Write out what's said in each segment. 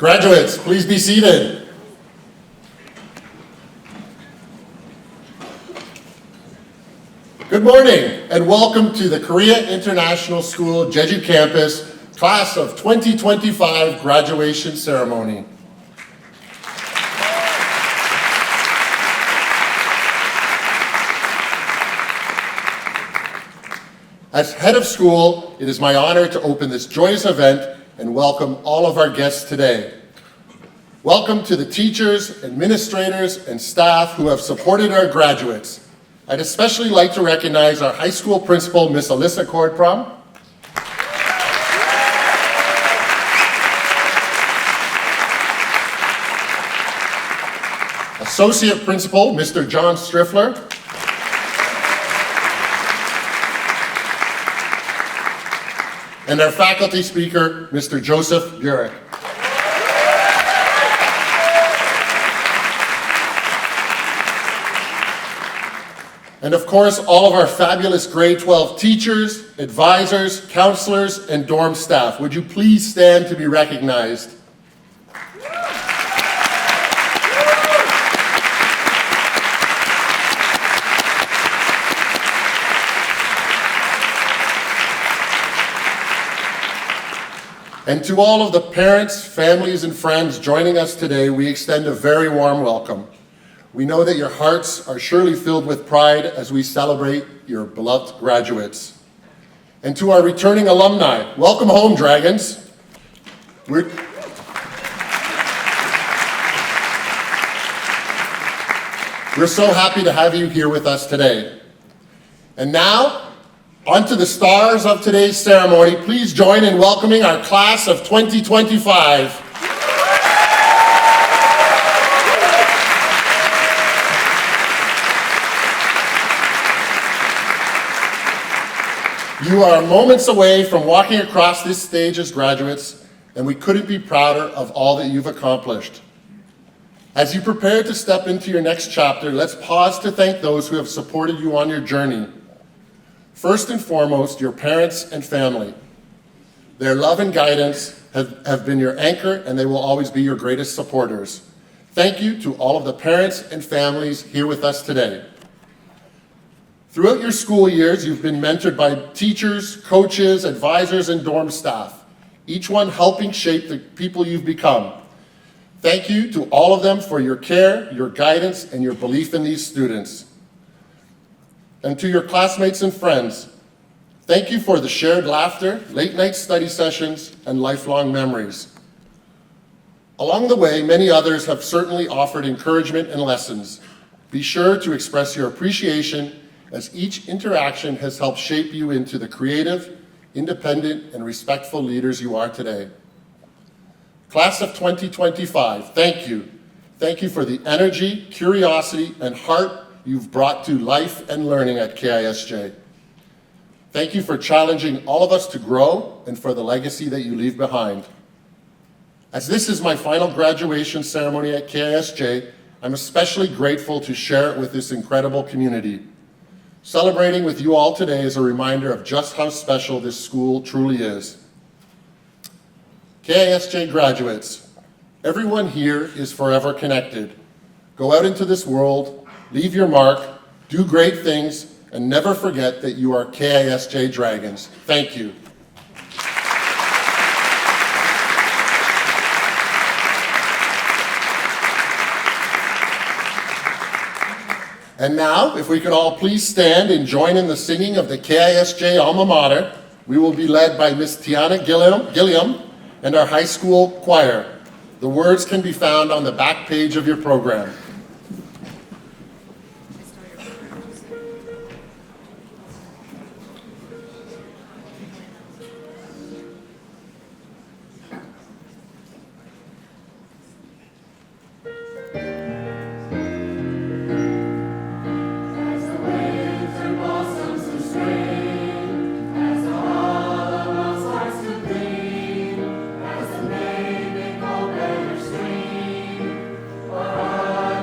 Graduates, please be seated. Good morning and welcome to the Korea International School Jeju campus class of 2025 graduation ceremony. As head of school, it is my honor to open this joyous event and welcome all of our guests today. Welcome to the teachers, administrators, and staff who have supported our graduates. I'd especially like to recognize our high school principal, Miss Alyssa Cordprom, Associate Principal, Mr. John Striffler, and our faculty speaker, Mr. Joseph Burek. And of course, all of our fabulous grade 12 teachers, advisors, counselors, and dorm staff. Would you please stand to be recognized? And to all of the parents, families, and friends joining us today, we extend a very warm welcome. We know that your hearts are surely filled with pride as we celebrate your beloved graduates. And to our returning alumni, welcome home, Dragons. We're so happy to have you here with us today. And now, on to the stars of today's ceremony. Please join in welcoming our class of 2025. You are moments away from walking across this stage as graduates, and we couldn't be prouder of all that you've accomplished. As you prepare to step into your next chapter, let's pause to thank those who have supported you on your journey. First and foremost, your parents and family. Their love and guidance have been your anchor, and they will always be your greatest supporters. Thank you to all of the parents and families here with us today. Throughout your school years, you've been mentored by teachers, coaches, advisors, and dorm staff, each one helping shape the people you've become. Thank you to all of them for your care, your guidance, and your belief in these students. And to your classmates and friends, thank you for the shared laughter, late-night study sessions, and lifelong memories. Along the way, many others have certainly offered encouragement and lessons. Be sure to express your appreciation as each interaction has helped shape you into the creative, independent, and respectful leaders you are today. Class of 2025, thank you. Thank you for the energy, curiosity, and heart you've brought to life and learning at KISJ. Thank you for challenging all of us to grow and for the legacy that you leave behind. As this is my final graduation ceremony at KISJ, I'm especially grateful to share it with this incredible community. Celebrating with you all today is a reminder of just how special this school truly is. KISJ graduates, everyone here is forever connected. Go out into this world, leave your mark, do great things, and never forget that you are KISJ Dragons. Thank you. And now, if we could all please stand and join in the singing of the KISJ alma mater, we will be led by Miss Tiana Gilliam and our high school choir. The words can be found on the back page of your program. For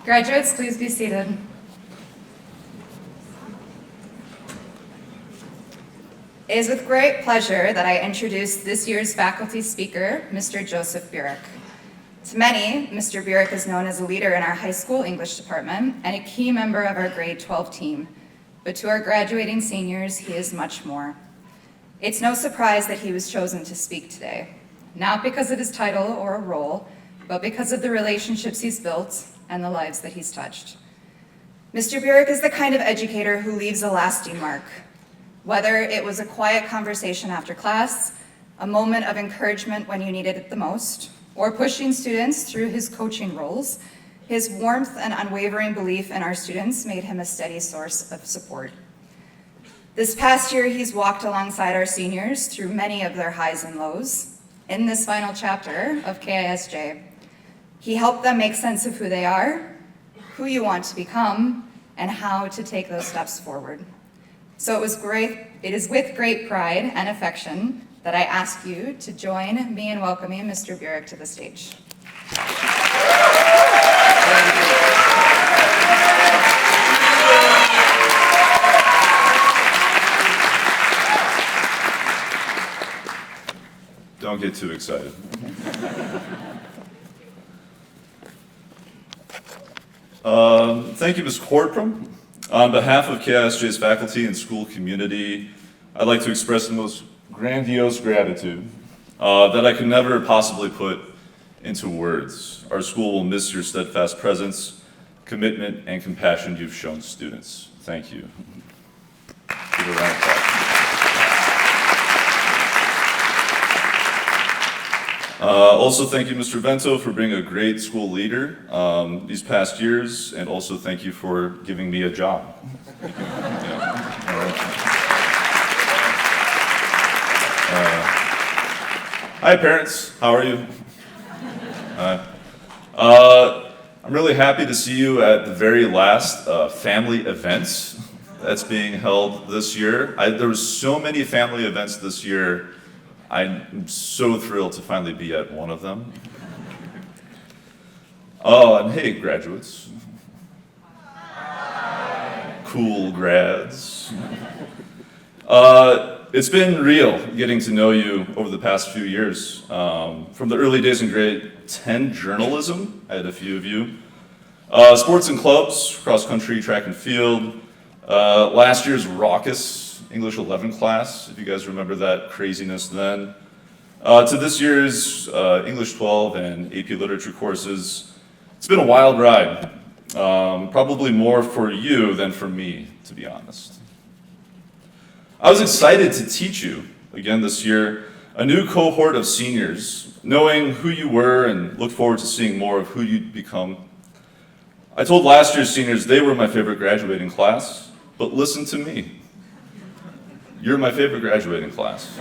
Graduates, please be seated. It is with great pleasure that I introduce this year's faculty speaker, Mr. Joseph Burek. To many, Mr. Burek is known as a leader in our high school English department and a key member of our grade 12 team. But to our graduating seniors, he is much more. It's no surprise that he was chosen to speak today, not because of his title or a role, but because of the relationships he's built and the lives that he's touched. Mr. Burek is the kind of educator who leaves a lasting mark. Whether it was a quiet conversation after class, a moment of encouragement when you needed it the most, or pushing students through his coaching roles, his warmth and unwavering belief in our students made him a steady source of support. This past year, he's walked alongside our seniors through many of their highs and lows. In this final chapter of KISJ, he helped them make sense of who they are, who you want to become, and how to take those steps forward. So it is with great pride and affection that I ask you to join me in welcoming Mr. Burek to the stage. Don't get too excited. Thank you, Ms. Cordprom. On behalf of KISJ's faculty and school community, I'd like to express the most grandiose gratitude that I could never possibly put into words. Our school will miss your steadfast presence, commitment, and compassion you've shown students. Thank you. Give a round of applause. Also, thank you, Mr. Vento, for being a great school leader these past years, and also thank you for giving me a job. Hi, parents. How are you? I'm really happy to see you at the very last family events that's being held this year. There were so many family events this year. I'm so thrilled to finally be at one of them. Oh, and hey, graduates. Cool grads. It's been real getting to know you over the past few years. From the early days in grade 10 journalism, I had a few of you. Sports and clubs, cross country, track and field. Last year's raucous English 11 class, if you guys remember that craziness then. To this year's English 12 and AP Literature courses. It's been a wild ride. Probably more for you than for me, to be honest. I was excited to teach you, again this year, a new cohort of seniors, knowing who you were and looked forward to seeing more of who you'd become. I told last year's seniors they were my favorite graduating class, but listen to me. You're my favorite graduating class.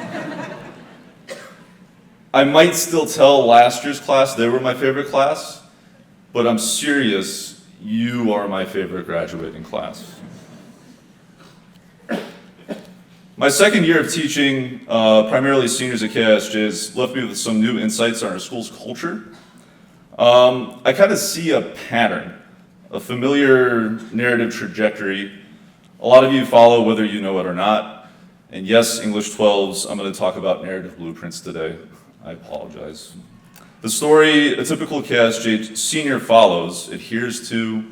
I might still tell last year's class they were my favorite class, but I'm serious, you are my favorite graduating class. My second year of teaching, primarily seniors at KISJ's, left me with some new insights on our school's culture. I kind of see a pattern, a familiar narrative trajectory. A lot of you follow whether you know it or not. And yes, English 12s, I'm going to talk about narrative blueprints today. I apologize. The story a typical KISJ senior follows, adheres to,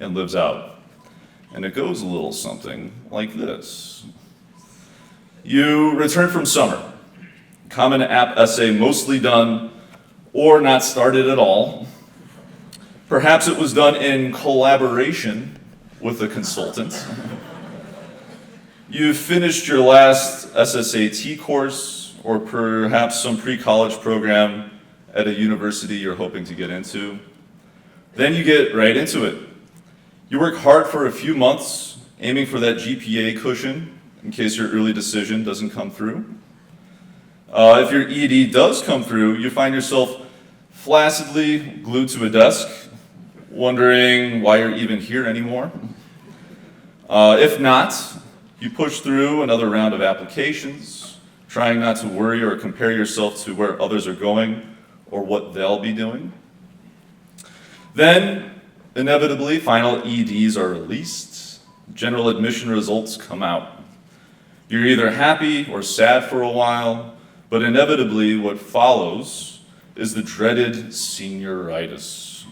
and lives out. And it goes a little something like this. You return from summer. Common App essay mostly done or not started at all. Perhaps it was done in collaboration with a consultant. You've finished your last SSAT course, or perhaps some pre-college program at a university you're hoping to get into. Then you get right into it. You work hard for a few months, aiming for that GPA cushion in case your early decision doesn't come through. If your ED does come through, you find yourself flaccidly glued to a desk, wondering why you're even here anymore. If not, you push through another round of applications, trying not to worry or compare yourself to where others are going or what they'll be doing. Then Inevitably, final EDs are released, general admission results come out. You're either happy or sad for a while, but inevitably what follows is the dreaded senioritis.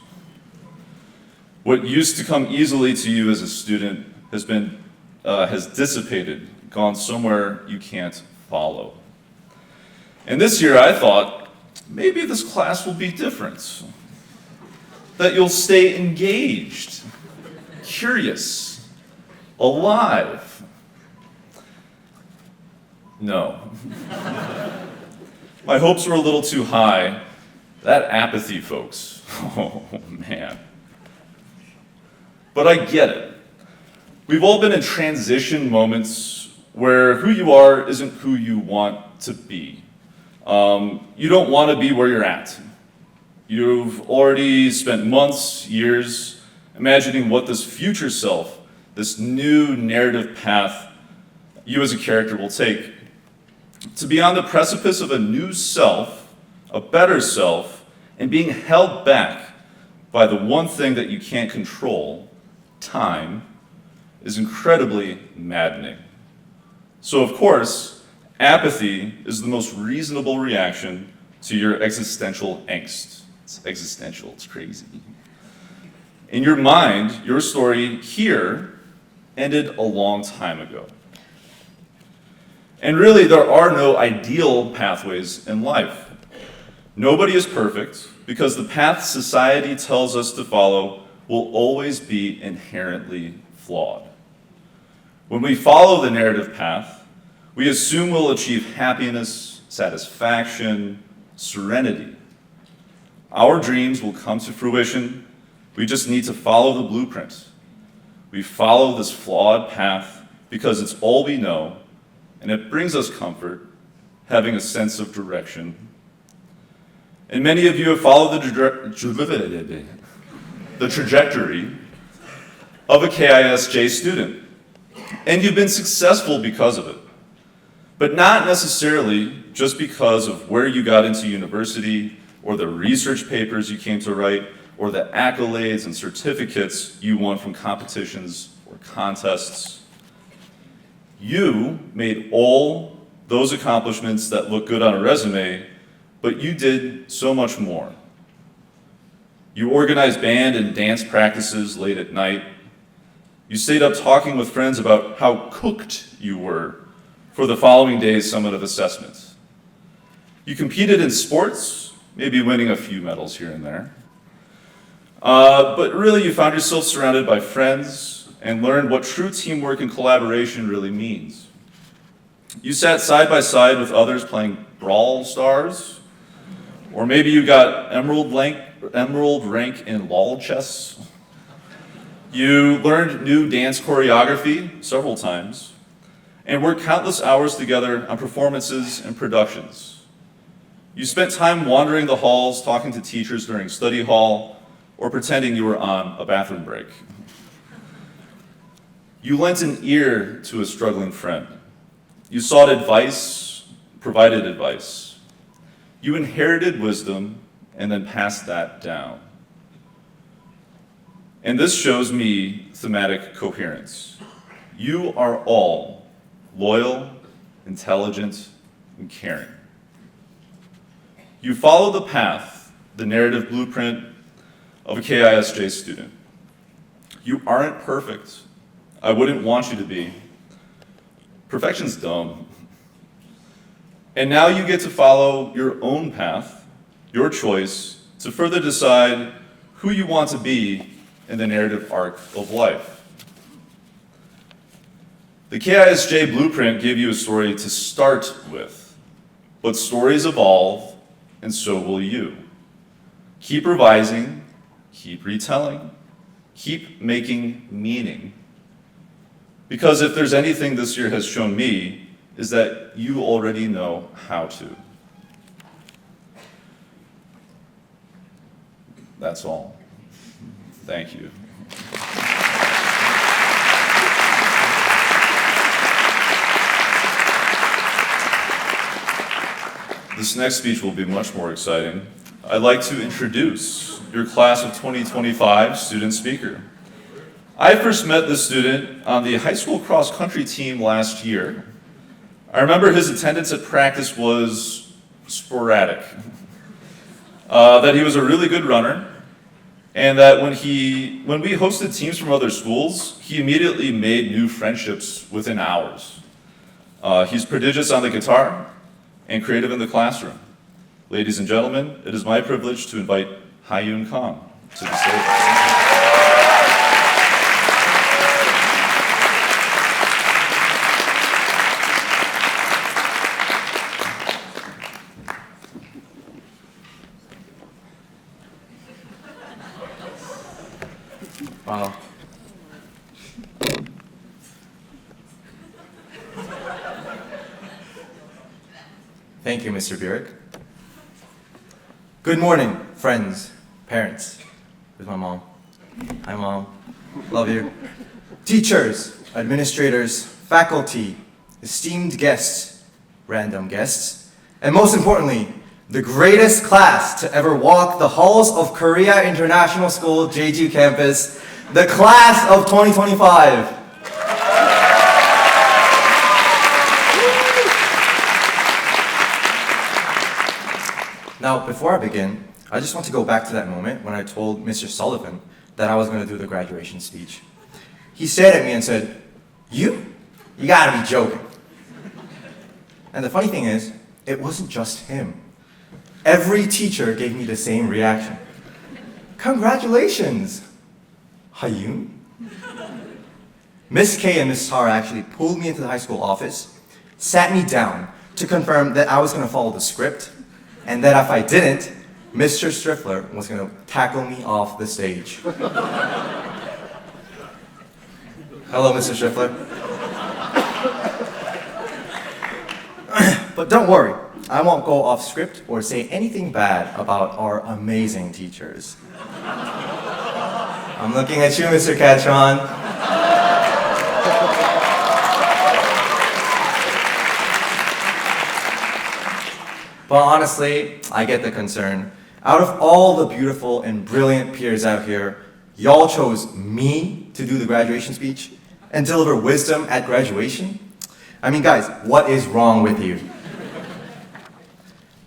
What used to come easily to you as a student has dissipated, gone somewhere you can't follow. And this year I thought, maybe this class will be different. That you'll stay engaged, curious, alive. No. My hopes were a little too high. That apathy, folks. Oh, man. But I get it. We've all been in transition moments where who you are isn't who you want to be. You don't want to be where you're at. You've already spent months, years, imagining what this future self, this new narrative path you as a character will take. To be on the precipice of a new self, a better self, and being held back by the one thing that you can't control, time, is incredibly maddening. So of course, apathy is the most reasonable reaction to your existential angst. It's existential, it's crazy. In your mind, your story here ended a long time ago. And really, there are no ideal pathways in life. Nobody is perfect because the path society tells us to follow will always be inherently flawed. When we follow the narrative path, we assume we'll achieve happiness, satisfaction, serenity. Our dreams will come to fruition. We just need to follow the blueprint. We follow this flawed path because it's all we know, and it brings us comfort, having a sense of direction. And many of you have followed the trajectory of a KISJ student, and you've been successful because of it. But not necessarily just because of where you got into university, or the research papers you came to write, or the accolades and certificates you won from competitions or contests. You made all those accomplishments that look good on a resume, but you did so much more. You organized band and dance practices late at night. You stayed up talking with friends about how cooked you were for the following day's summative assessments. You competed in sports, maybe winning a few medals here and there. But really, you found yourself surrounded by friends and learned what true teamwork and collaboration really means. You sat side by side with others playing Brawl Stars, or maybe you got emerald rank in LOL chess. You learned new dance choreography several times, and worked countless hours together on performances and productions. You spent time wandering the halls, talking to teachers during study hall, or pretending you were on a bathroom break. You lent an ear to a struggling friend. You sought advice, provided advice. You inherited wisdom and then passed that down. And this shows me thematic coherence. You are all loyal, intelligent, and caring. You follow the path, the narrative blueprint of a KISJ student. You aren't perfect. I wouldn't want you to be. Perfection's dumb. And now you get to follow your own path, your choice, to further decide who you want to be in the narrative arc of life. The KISJ blueprint gave you a story to start with, but stories evolve, and so will you. Keep revising, keep retelling, keep making meaning. Because if there's anything this year has shown me, is that you already know how to. That's all. Thank you. This next speech will be much more exciting. I'd like to introduce your class of 2025 student speaker. I first met this student on the high school cross-country team last year. I remember his attendance at practice was sporadic, that he was a really good runner, and that when we hosted teams from other schools, he immediately made new friendships within hours. He's prodigious on the guitar and creative in the classroom. Ladies and gentlemen, it is my privilege to invite Ha-Yoon Kang to the stage. Wow. Thank you, Mr. Burek. Good morning, friends, parents. Where's my mom? Hi, Mom. Love you. Teachers, administrators, faculty, esteemed guests, random guests, and most importantly, the greatest class to ever walk the halls of Korea International School Jeju campus, the class of 2025. Now, before I begin, I just want to go back to that moment when I told Mr. Sullivan that I was going to do the graduation speech. He stared at me and said, You gotta be joking. And the funny thing is, it wasn't just him. Every teacher gave me the same reaction. Congratulations, Ha-Yoon. Miss K and Miss Tara actually pulled me into the high school office, sat me down to confirm that I was going to follow the script, and that if I didn't, Mr. Striffler was going to tackle me off the stage. Hello, Mr. Striffler. But don't worry, I won't go off script or say anything bad about our amazing teachers. I'm looking at you, Mr. Catron. But honestly, I get the concern. Out of all the beautiful and brilliant peers out here, y'all chose me to do the graduation speech and deliver wisdom at graduation? I mean, guys, what is wrong with you?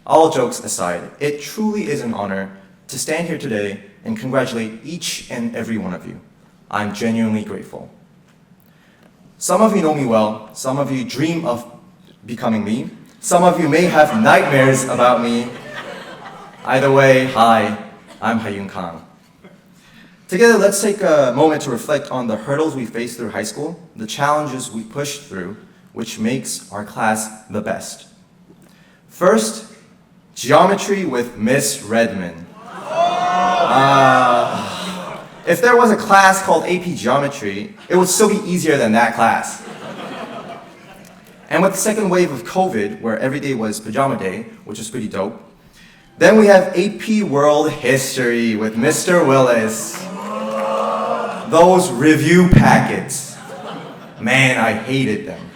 All jokes aside, it truly is an honor to stand here today and congratulate each and every one of you. I'm genuinely grateful. Some of you know me well, some of you dream of becoming me, some of you may have nightmares about me. Either way, hi, I'm Ha-Yoon Kang. Together, let's take a moment to reflect on the hurdles we faced through high school, the challenges we pushed through, which makes our class the best. First, geometry with Miss Redmond. If there was a class called AP Geometry, it would still be easier than that class. And with the second wave of COVID, where every day was pajama day, which is pretty dope, then we have AP World History with Mr. Willis. Those review packets. Man, I hated them.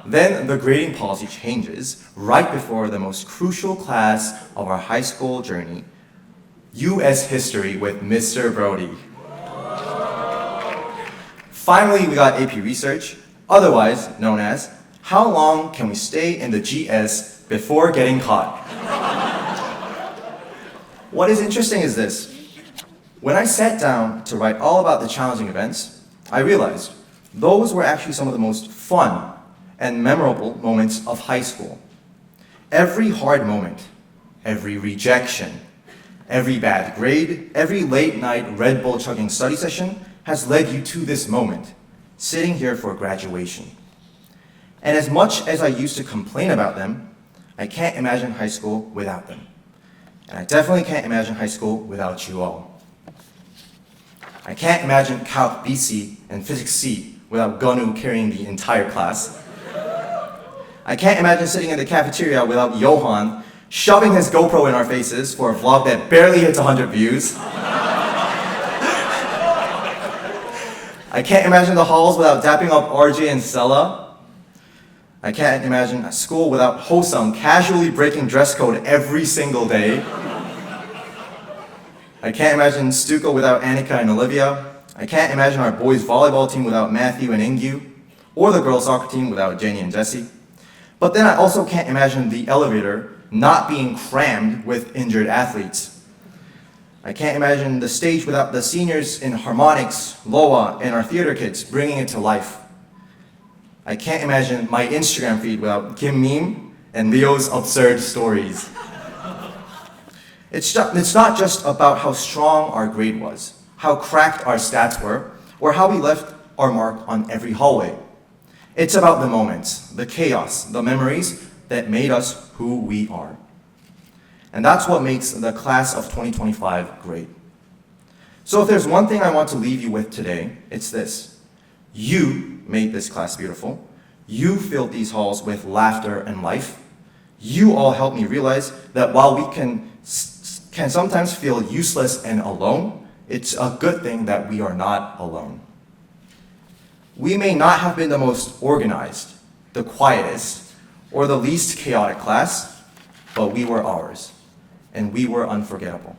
Then the grading policy changes right before the most crucial class of our high school journey, US History with Mr. Brody. Finally, we got AP Research, otherwise known as How Long Can We Stay in the GS Before Getting Caught? What is interesting is this. When I sat down to write all about the challenging events, I realized those were actually some of the most fun and memorable moments of high school. Every hard moment, every rejection, every bad grade, every late night Red Bull chugging study session has led you to this moment, sitting here for graduation. And as much as I used to complain about them, I can't imagine high school without them. And I definitely can't imagine high school without you all. I can't imagine Calc BC and Physics C without Gonu carrying the entire class. I can't imagine sitting in the cafeteria without Johan shoving his GoPro in our faces for a vlog that barely hits 100 views. I can't imagine the halls without dapping up RJ and Stella. I can't imagine a school without Hosung casually breaking dress code every single day. I can't imagine Stuco without Annika and Olivia. I can't imagine our boys volleyball team without Matthew and Ingyu, or the girls soccer team without Jenny and Jesse. But then I also can't imagine the elevator not being crammed with injured athletes. I can't imagine the stage without the seniors in harmonics, Loa, and our theater kids bringing it to life. I can't imagine my Instagram feed without Kim Meme and Leo's absurd stories. It's not just about how strong our grade was, how cracked our stats were, or how we left our mark on every hallway. It's about the moments, the chaos, the memories that made us who we are. And that's what makes the class of 2025 great. So if there's one thing I want to leave you with today, it's this. You made this class beautiful. You filled these halls with laughter and life. You all helped me realize that while we can sometimes feel useless and alone, it's a good thing that we are not alone. We may not have been the most organized, the quietest, or the least chaotic class, but we were ours, and we were unforgettable.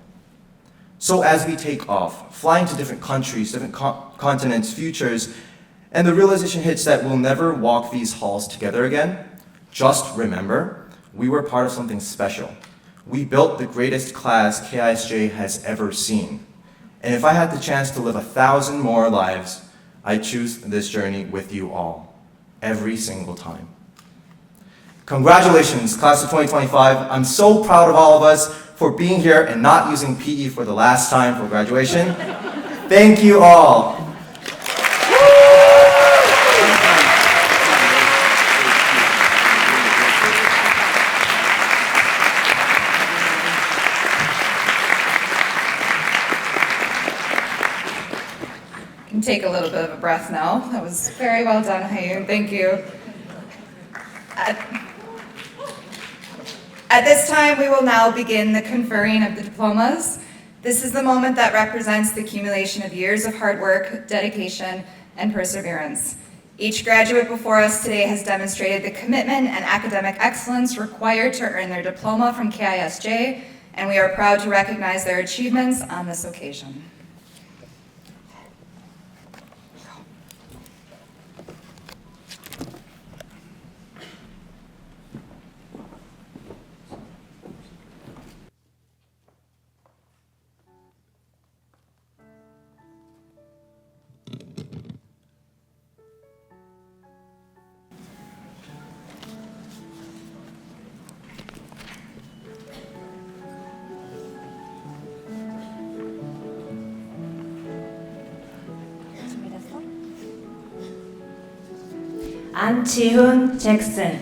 So as we take off, flying to different countries, different continents, futures, and the realization hits that we'll never walk these halls together again, just remember, we were part of something special. We built the greatest class KISJ has ever seen. And if I had the chance to live 1,000 more lives, I choose this journey with you all, every single time. Congratulations, class of 2025. I'm so proud of all of us for being here and not using PE for the last time for graduation. Thank you all. Can take a little bit of a breath now. That was very well done, Hayun. Thank you. At this time, we will now begin the conferring of the diplomas. This is the moment that represents the accumulation of years of hard work, dedication, and perseverance. Each graduate before us today has demonstrated the commitment and academic excellence required to earn their diploma from KISJ, and we are proud to recognize their achievements on this occasion. 안치훈 잭슨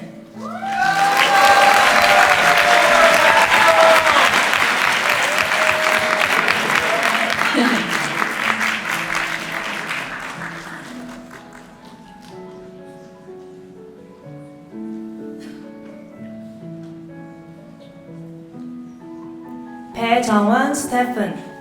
배정원 스테픈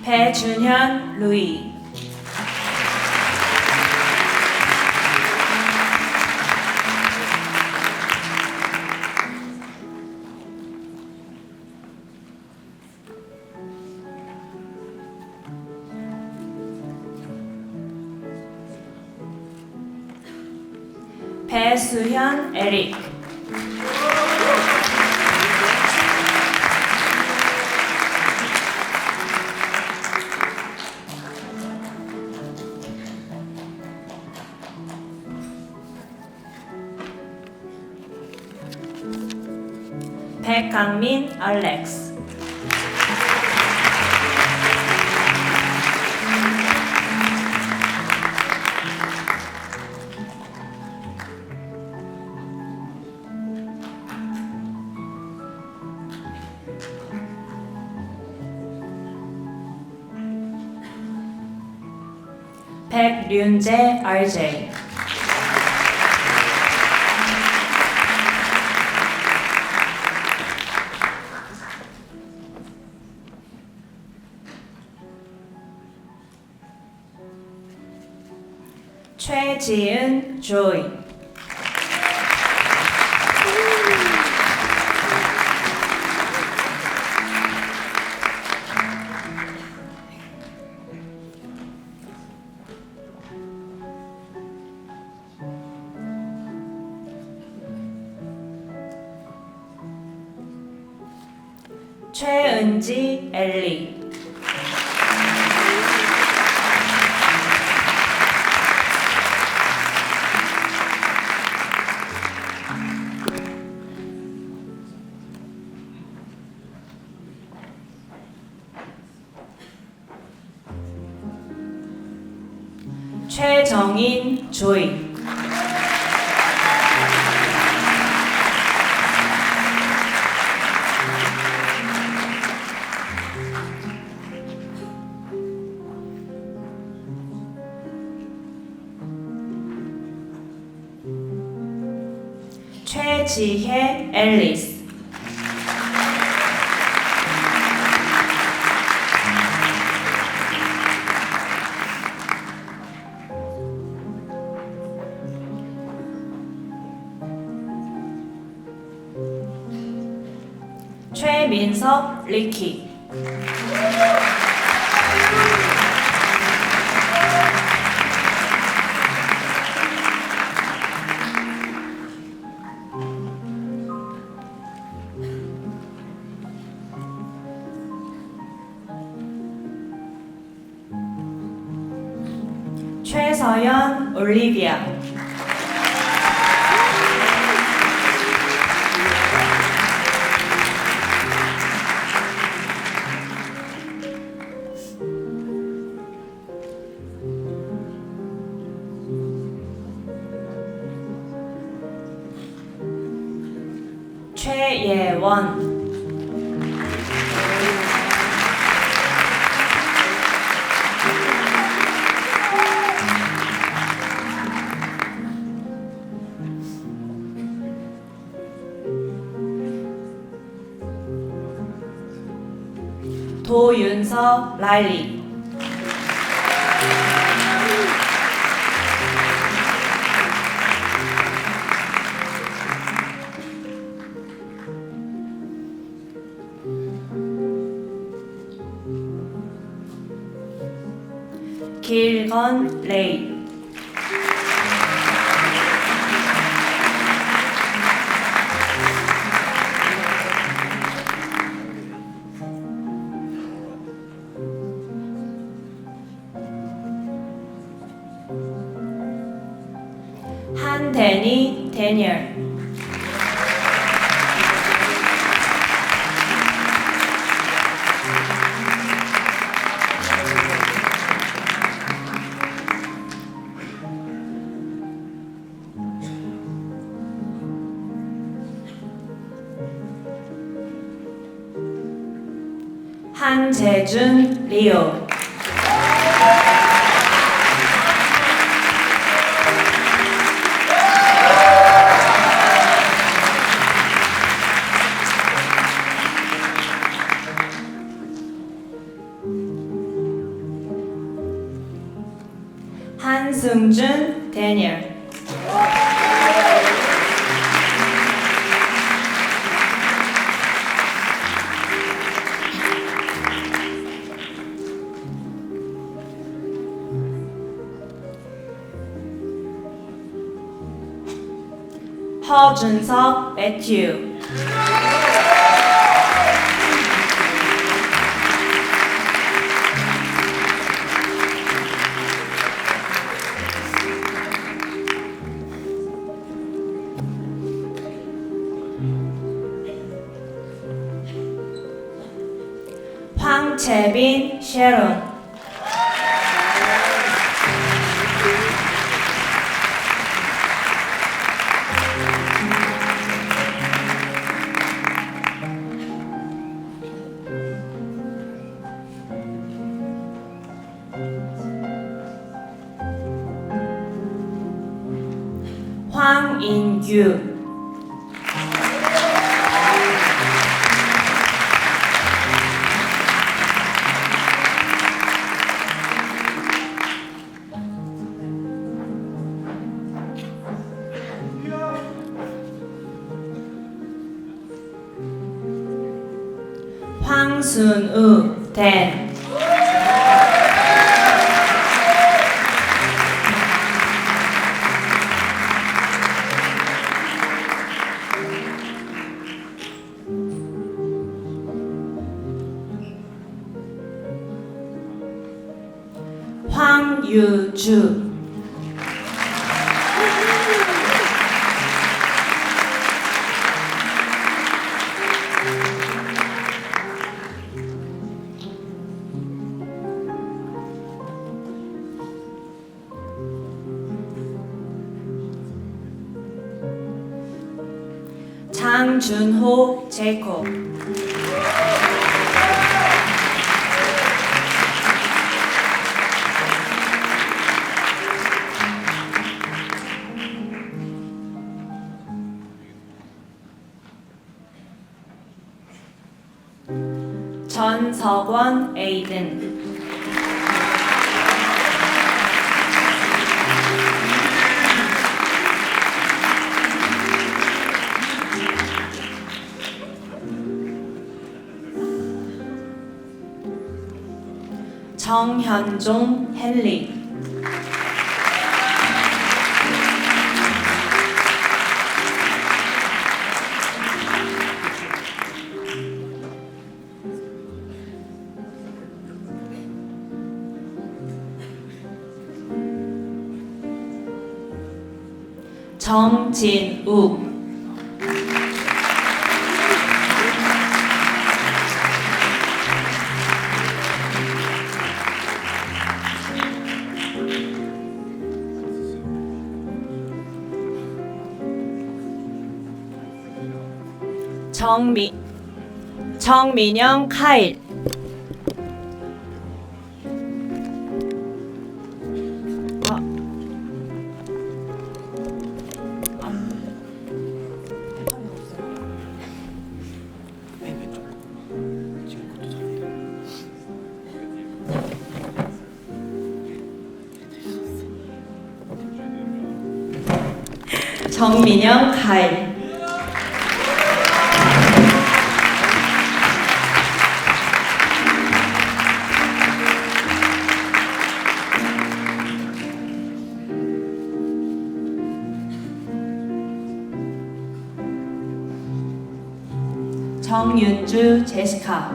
배준현 루이 배수현 에릭 백강민 알렉스 백륜재 RJ 최지은 조이. 최은지 엘리. 최정인 조이. 최지혜 앨리스. 최민석 리키. 최서연 올리비아. 최예원. 도윤서 라일리. 길건 레이. 한데니 데니얼. 한재준 리오. 한승준 데니얼. 허준석 매튜. 황채빈 셰론. 황인규. 황순우, 10. 황유주, 장준호, 제이콥. 전석원, 에이든. 정현종, 헨리. 정진욱. 정민영, 카일. 정민영, 카일. 정윤주, 제시카.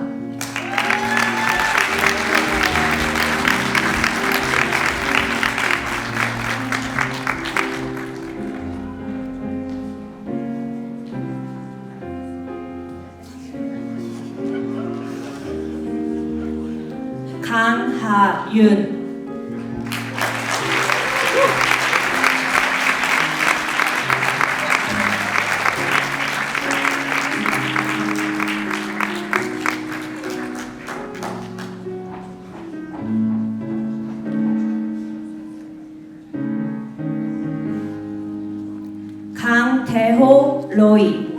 강하윤. 강태호, 로이.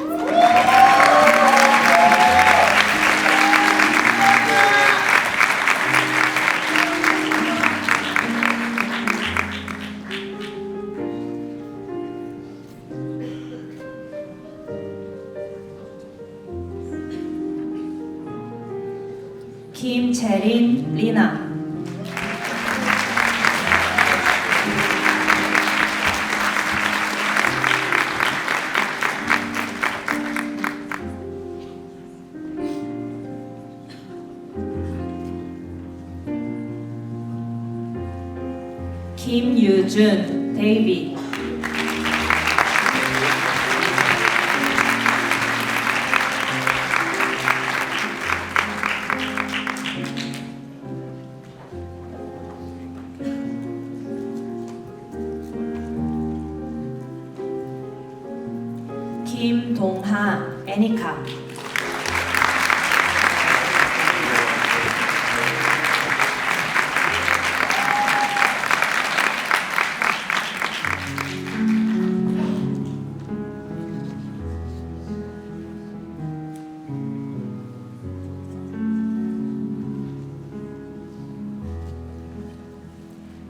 김채린, 리나. 김유준, 데이비. 김동하, 애니카.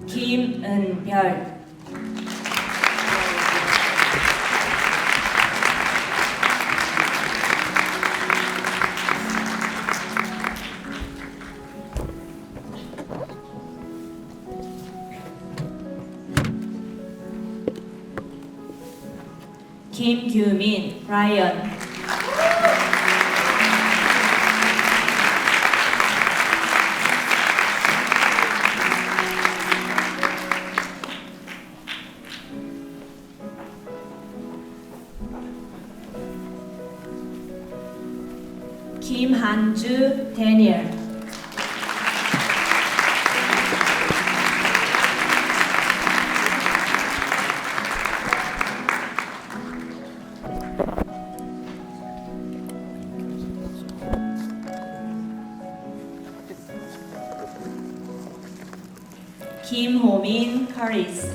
김은별. 김규민, 라이언. 김한주, 데니엘. 김호민, 카리스.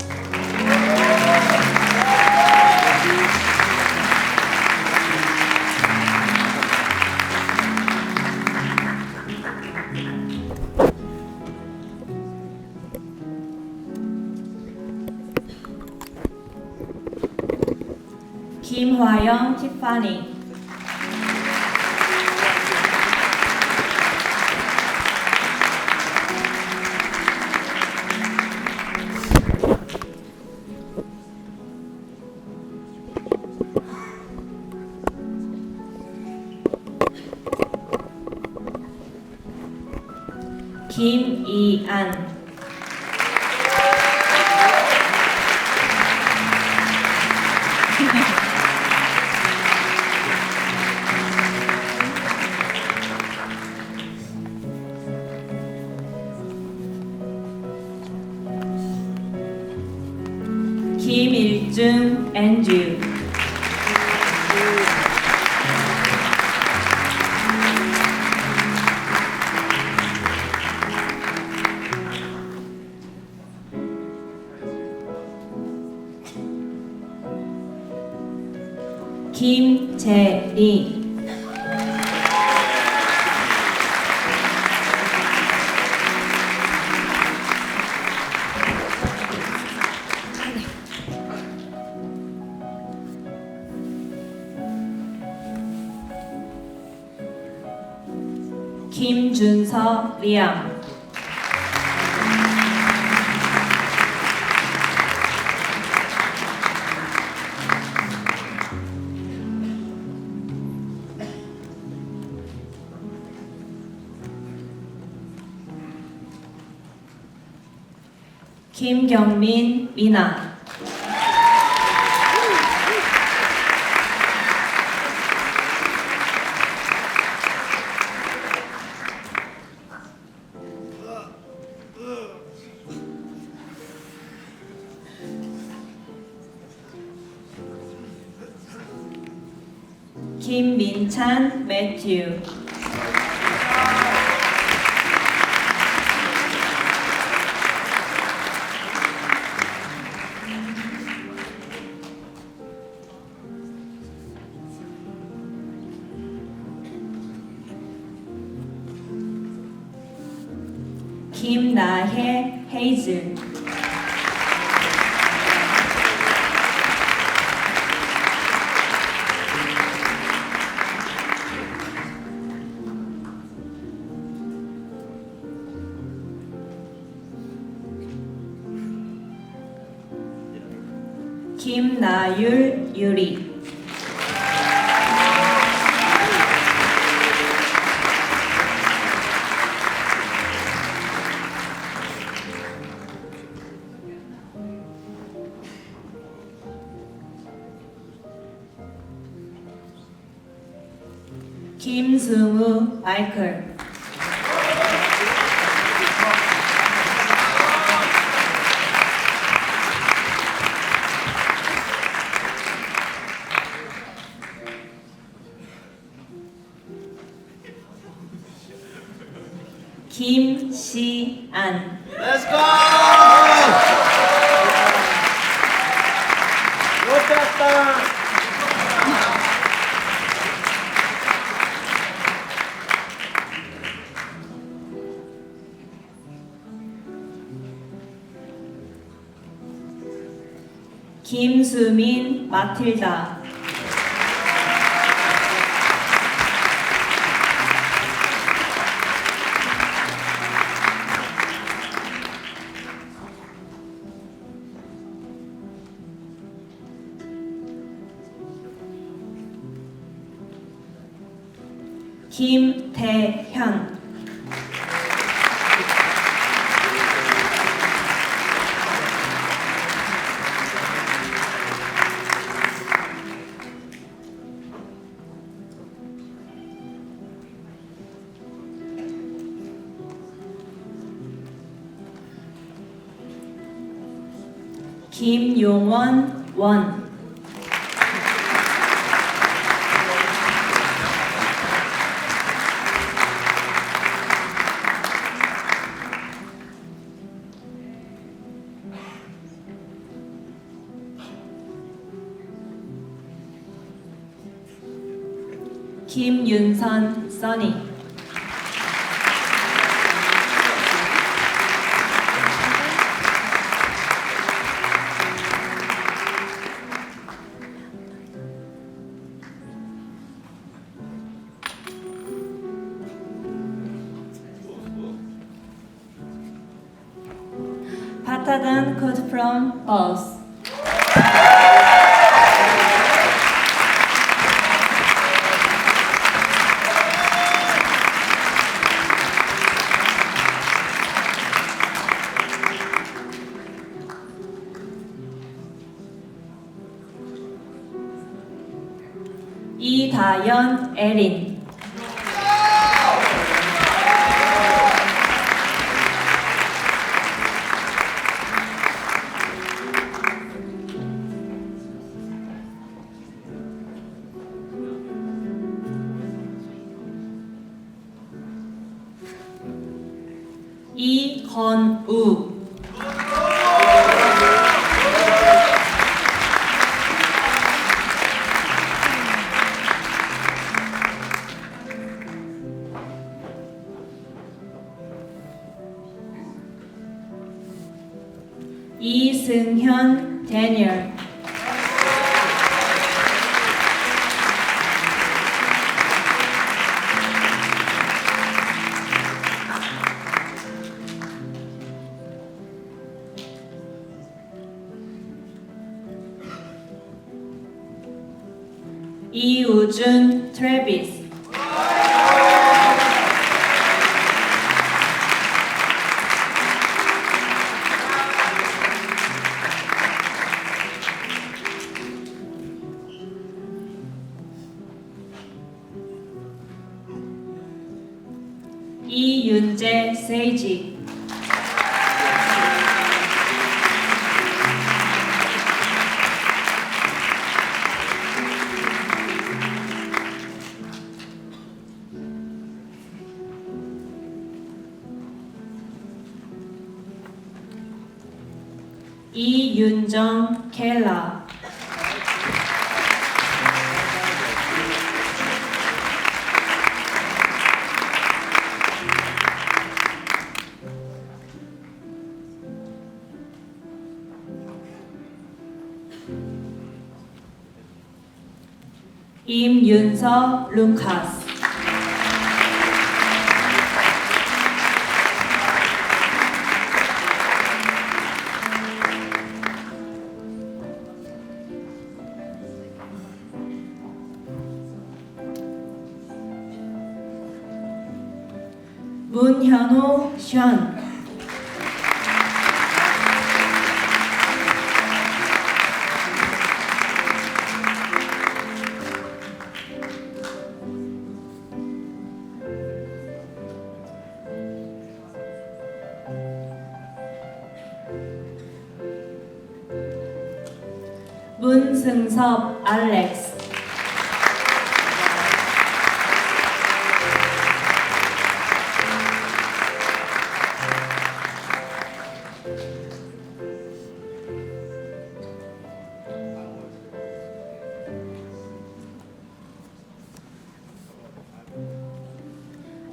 김화영, 티파니. 김이안. 김일중, 앤드류. 김재리. 김준서, 리암. 김경민, 미나. 김민찬, 매튜. 김나혜, 헤이즐. 김나율, 유리. 김승우, 마이클. 김시안. Let's go! 좋았다. 김수민, 마틸다. 김태현. 김용원 원. 김윤선 써니. Patagon cut from us. 이다연 에린. 이건우. 이승현 데니얼. 이우준 트래비스. 이윤재 세이지. 이윤정 켈라. 임윤서 루카스. 문현호 션. 문승섭 알렉스.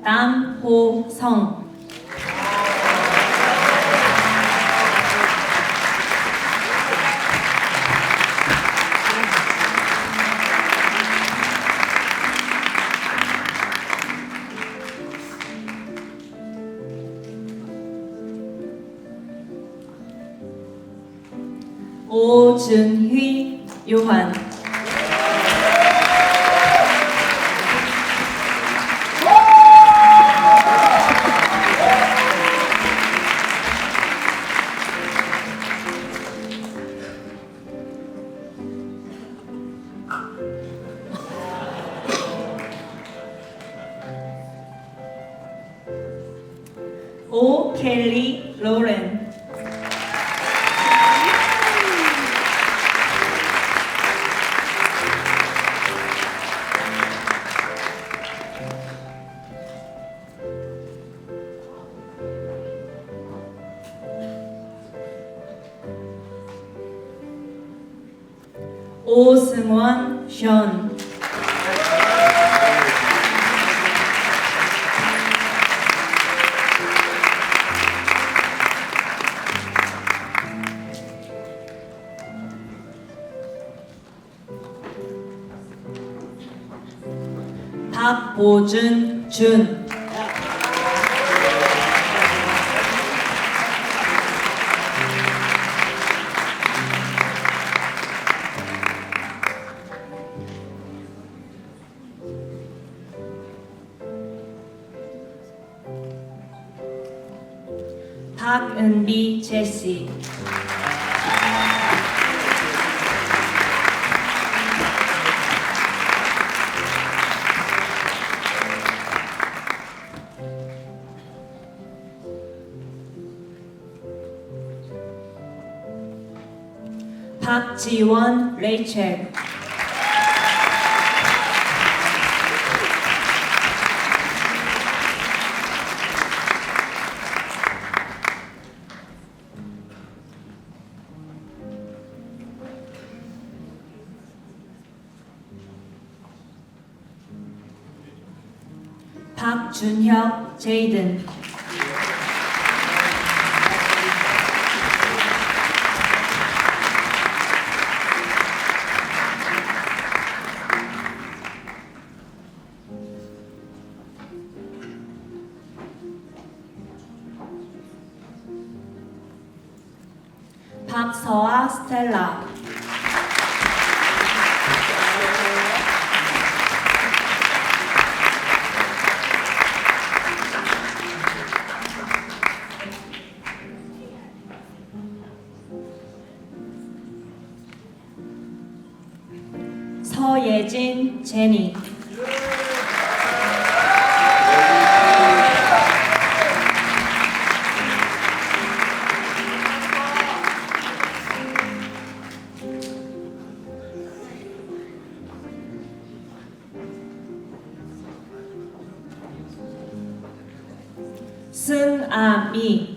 남호성. 오준휘 요한. 오켈리 로렌 오승원 션 박보준 준 박은비 제시 박지원 레이첼 박준혁 제이든 박서아 스텔라 서예진 제니 승아미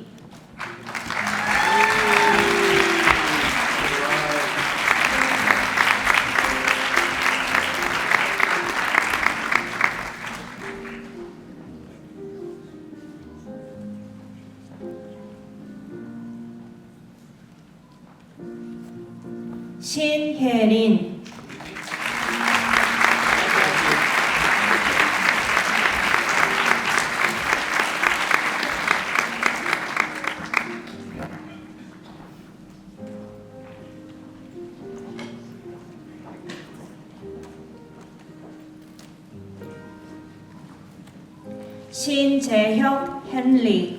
신혜린 신재혁 헨리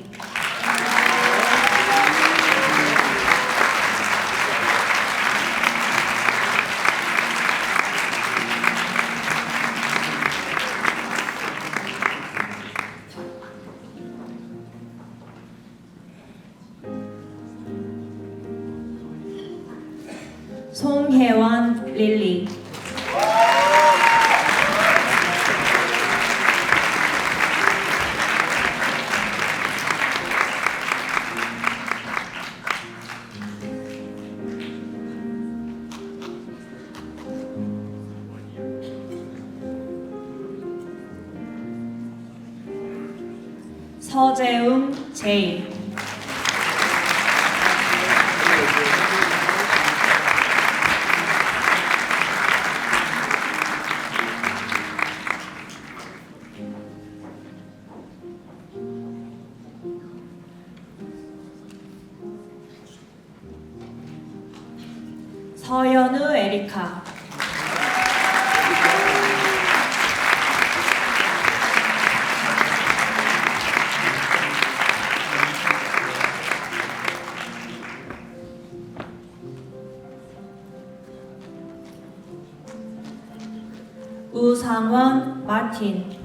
송혜원 릴리 서재웅 제이 서연우 에리카 우상원, 마틴.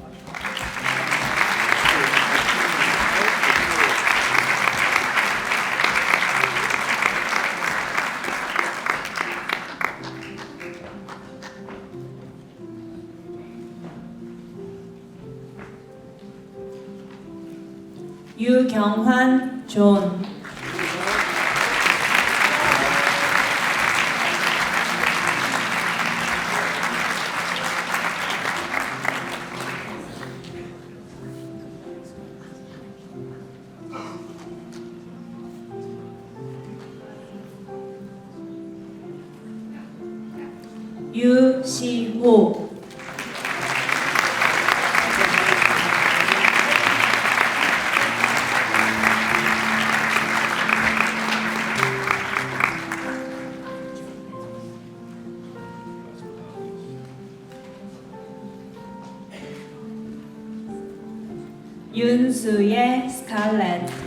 유경환 존 유시호 윤수의 스칼렛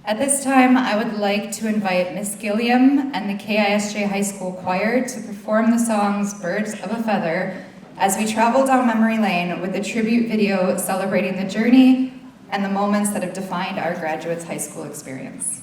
At this time, I would like to invite Miss Gilliam and the KISJ High School Choir to perform the songs Birds of a Feather as we travel down memory lane with a tribute video celebrating the journey and the moments that have defined our graduates' high school experience.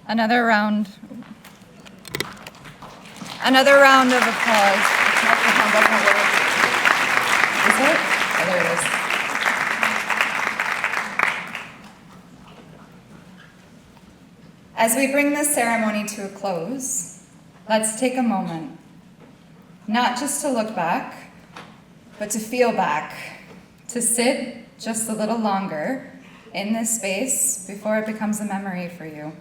Another round. Another round of applause. It's not the hand doesn't work. Is it? Oh, there it is. As we bring this ceremony to a close, let's take a moment, not just to look back, but to feel back, to sit just a little longer in this space before it becomes a memory for you.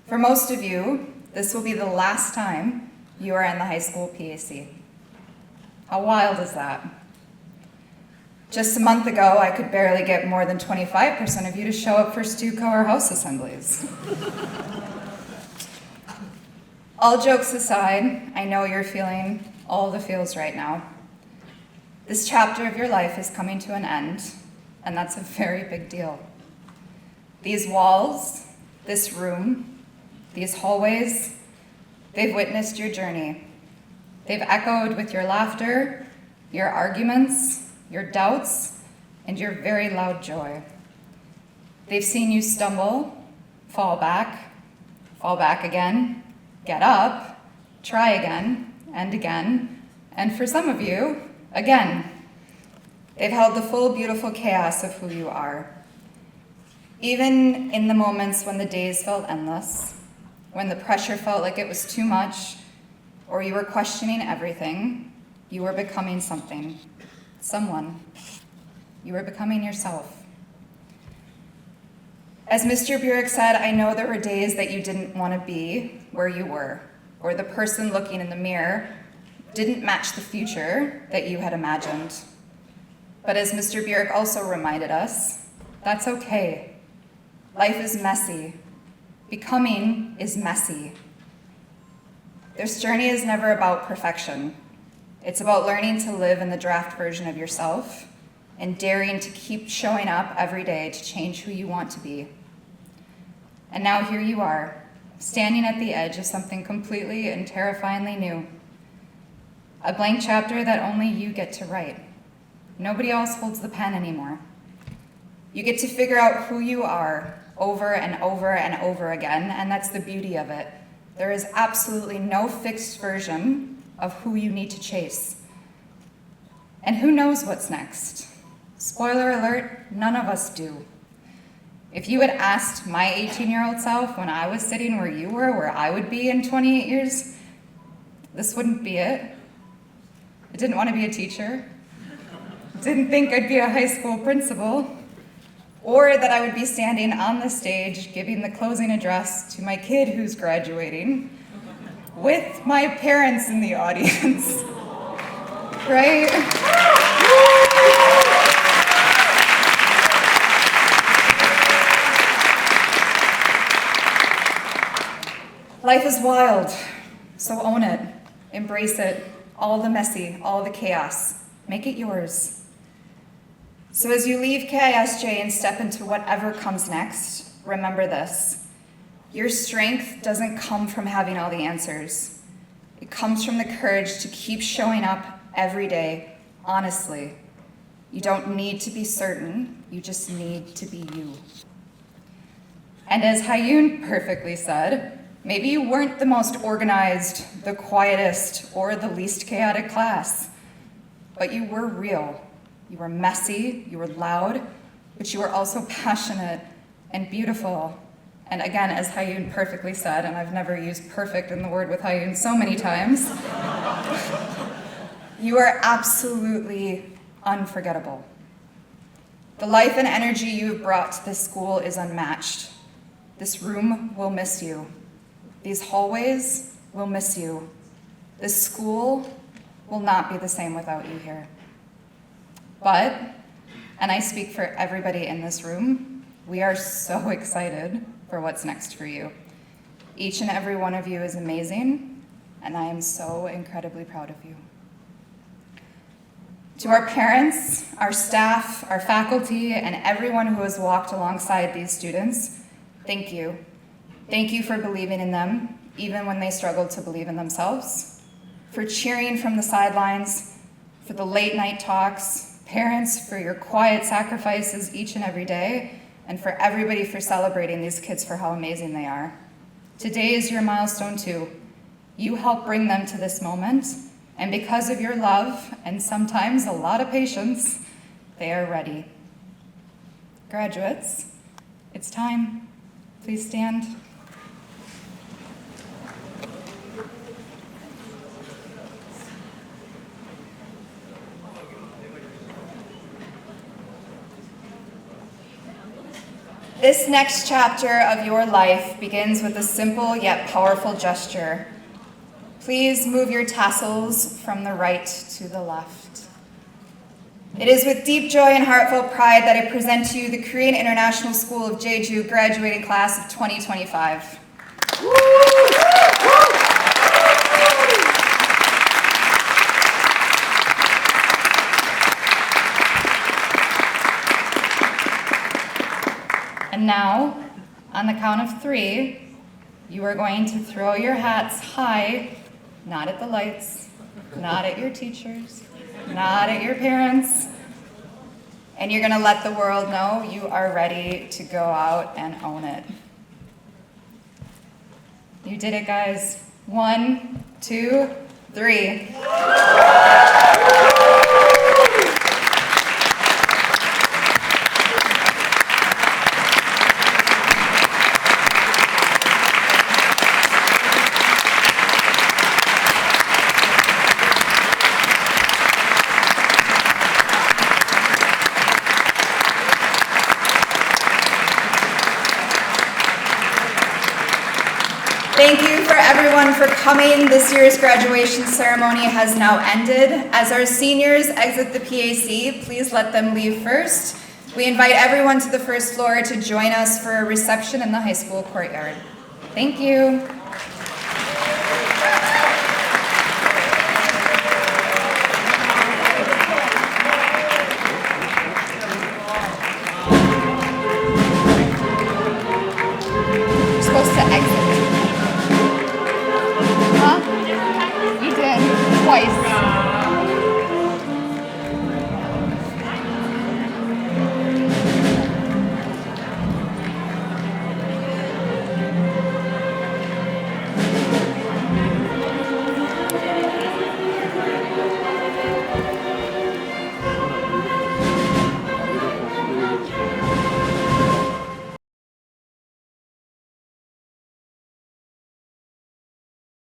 For most of you, this will be the last time you are in the high school PAC. How wild is that? Just a month ago, I could barely get more than 25% of you to show up for STUCO or house assemblies. All jokes aside, I know you're feeling all the feels right now. This chapter of your life is coming to an end, and that's a very big deal. These walls, this room, these hallways, they've witnessed your journey. They've echoed with your laughter, your arguments, your doubts, and your very loud joy. They've seen you stumble, fall back again, get up, try again, and for some of you, again. They've held the full, beautiful chaos of who you are. Even in the moments when the days felt endless, when the pressure felt like it was too much, or you were questioning everything, you were becoming something, someone. You were becoming yourself. As Mr. Burek said, I know there were days that you didn't want to be where you were, or the person looking in the mirror didn't match the future that you had imagined. But as Mr. Burek also reminded us, that's okay. Life is messy. Becoming is messy. This journey is never about perfection. It's about learning to live in the draft version of yourself and daring to keep showing up every day to change who you want to be. And now here you are, standing at the edge of something completely and terrifyingly new. A blank chapter that only you get to write. Nobody else holds the pen anymore. You get to figure out who you are over and over and over again, and that's the beauty of it. There is absolutely no fixed version of who you need to chase. And who knows what's next? Spoiler alert, none of us do. If you had asked my 18-year-old self when I was sitting where you were, where I would be in 28 years, this wouldn't be it. I didn't want to be a teacher. Didn't think I'd be a high school principal, or that I would be standing on the stage giving the closing address to my kid who's graduating with my parents in the audience, right? Life is wild, so own it, embrace it, all the messy, all the chaos, make it yours. So as you leave KISJ and step into whatever comes next, remember this. Your strength doesn't come from having all the answers. It comes from the courage to keep showing up every day, honestly. You don't need to be certain, you just need to be you. And as Hayun perfectly said, maybe you weren't the most organized, the quietest, or the least chaotic class, but you were real. You were messy, you were loud, but you were also passionate and beautiful. And again, as Hayun perfectly said, and I've never used perfect in the word with Hayun so many times, you are absolutely unforgettable. The life and energy you have brought to this school is unmatched. This room will miss you. These hallways will miss you. This school will not be the same without you here. But, and I speak for everybody in this room, we are so excited for what's next for you. Each and every one of you is amazing, and I am so incredibly proud of you. To our parents, our staff, our faculty, and everyone who has walked alongside these students, thank you. Thank you for believing in them, even when they struggled to believe in themselves, for cheering from the sidelines, for the late night talks, parents, for your quiet sacrifices each and every day, and for everybody for celebrating these kids for how amazing they are. Today is your milestone too. You helped bring them to this moment, and because of your love and sometimes a lot of patience, they are ready. Graduates, it's time. Please stand. This next chapter of your life begins with a simple yet powerful gesture. Please move your tassels from the right to the left. It is with deep joy and heartfelt pride that I present to you the Korean International School of Jeju graduating class of 2025. And now, on the count of 3, you are going to throw your hats high, not at the lights, not at your teachers, not at your parents, and you're gonna let the world know you are ready to go out and own it. You did it, guys. 1, 2, 3. Thank you for everyone for coming. This year's graduation ceremony has now ended. As our seniors exit the PAC, please let them leave first. We invite everyone to the first floor to join us for a reception in the high school courtyard. Thank you.